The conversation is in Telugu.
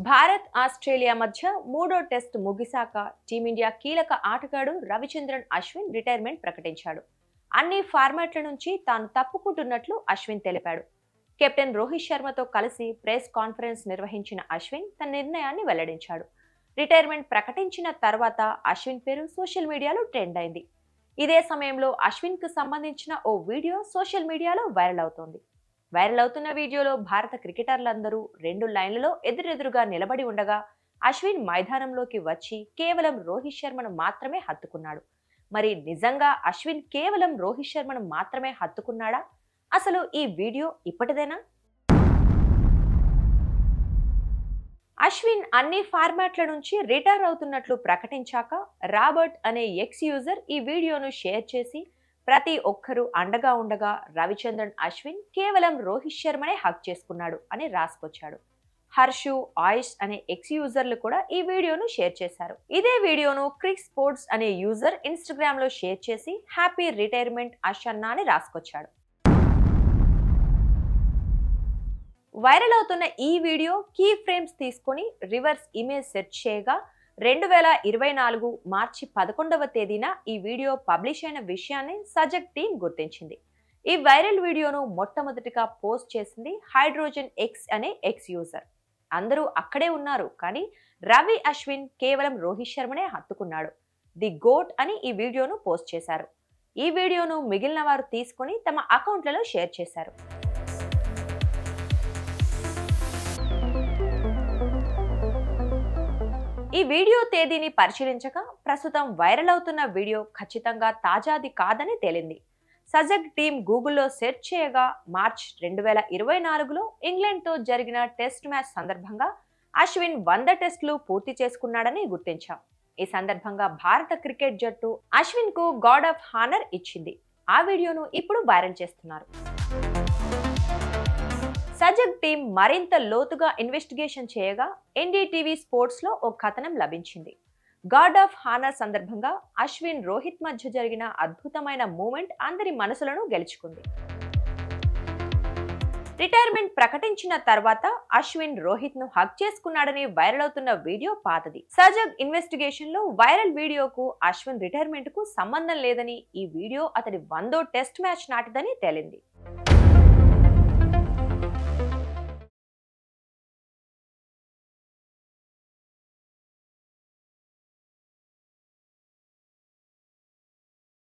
భారత్ ఆస్ట్రేలియా మధ్య మూడో టెస్ట్ ముగిశాక టీమిండియా కీలక ఆటగాడు రవిచంద్రన్ అశ్విన్ రిటైర్మెంట్ ప్రకటించాడు. అన్ని ఫార్మాట్ల నుంచి తాను తప్పుకుంటున్నట్లు అశ్విన్ తెలిపాడు. కెప్టెన్ రోహిత్ శర్మతో కలిసి ప్రెస్ కాన్ఫరెన్స్ నిర్వహించిన అశ్విన్ తన నిర్ణయాన్ని వెల్లడించాడు. రిటైర్మెంట్ ప్రకటించిన తర్వాత అశ్విన్ పేరు సోషల్ మీడియాలో ట్రెండ్ అయింది. ఇదే సమయంలో అశ్విన్ కు సంబంధించిన ఓ వీడియో సోషల్ మీడియాలో వైరల్ అవుతోంది. వైరల్ అవుతున్న వీడియోలో భారత క్రికెటర్లందరూ రెండు లైన్లలో ఎదురెదురుగా నిలబడి ఉండగా అశ్విన్ మైదానంలోకి వచ్చి కేవలం రోహిత్ శర్మను మాత్రమే హత్తుకున్నాడు. మరి నిజంగా అశ్విన్ కేవలం రోహిత్ శర్మను మాత్రమే హత్తుకున్నాడా? అసలు ఈ వీడియో ఇప్పటిదేనా? అశ్విన్ అన్ని ఫార్మాట్ల నుంచి రిటైర్ అవుతున్నట్లు ప్రకటించాక రాబర్ట్ అనే ఎక్స్ యూజర్ ఈ వీడియోను షేర్ చేసి ప్రతి ఒక్కరూ అండగా ఉండగా రవిచంద్రన్ అశ్విన్ కేవలం రోహిత్ శర్మనే హక్ చేసుకున్నాడు అని రాసుకొచ్చాడు. హర్షు, ఆయుష్ అనే ఎక్స్ యూజర్లు కూడా ఈ వీడియోను షేర్ చేశారు. ఇదే వీడియోను క్రిక్ స్పోర్ట్స్ అనే యూజర్ ఇన్స్టాగ్రామ్ లో షేర్ చేసి హ్యాపీ రిటైర్మెంట్ అషన్నా అని రాసుకొచ్చాడు. వైరల్ అవుతున్న ఈ వీడియో కీ ఫ్రేమ్స్ తీసుకొని రివర్స్ ఇమేజ్ సెర్చ్ చేయగా 2024 మార్చి 11వ తేదీన ఈ వీడియో పబ్లిష్ అయిన విషయాన్ని సజగ్ టీం గుర్తించింది. ఈ వైరల్ వీడియోను మొట్టమొదటిగా పోస్ట్ చేసింది హైడ్రోజన్ ఎక్స్ అనే ఎక్స్ యూజర్. అందరూ అక్కడే ఉన్నారు, కానీ రవి అశ్విన్ కేవలం రోహిత్ శర్మనే హత్తుకున్నాడు. ది గోట్ అని ఈ వీడియోను పోస్ట్ చేశారు. ఈ వీడియోను మిగిలిన వారు తీసుకొని తమ అకౌంట్లలో షేర్ చేశారు. ఈ వీడియో తేదీని పరిశీలించగా ప్రస్తుతం వైరల్ అవుతున్న వీడియో ఖచ్చితంగా తాజాది కాదని తేలింది. సజగ్ టీం గూగుల్లో సెర్చ్ చేయగా మార్చ్ 2024లో ఇంగ్లాండ్తో జరిగిన టెస్ట్ మ్యాచ్ సందర్భంగా అశ్విన్ 100 టెస్టులు పూర్తి చేసుకున్నాడని గుర్తించాం. ఈ సందర్భంగా భారత క్రికెట్ జట్టు అశ్విన్ కు గార్డ్ ఆఫ్ హానర్ ఇచ్చింది. ఆ వీడియోను ఇప్పుడు వైరల్ చేస్తున్నారు. సజగ్ టీం మరింత లోతుగా ఇన్వెస్టిగేషన్ చేయగా ఎన్డీటీవీ స్పోర్ట్స్ లో ఓ కథనం లభించింది. గార్డ్ ఆఫ్ హానర్ సందర్భంగా అశ్విన్, రోహిత్ మధ్య జరిగిన అద్భుతమైన మూమెంట్ అందరి మనసులను గెలుచుకుంది. రిటైర్మెంట్ ప్రకటించిన తర్వాత అశ్విన్ రోహిత్ ను హక్ చేసుకున్నాడని వైరల్ అవుతున్న వీడియో పాతది. సజగ్ ఇన్వెస్టిగేషన్ లో వైరల్ వీడియోకు అశ్విన్ రిటైర్మెంట్ కు సంబంధం లేదని, ఈ వీడియో అతడి 100వ టెస్ట్ మ్యాచ్ నాటిదని తేలింది.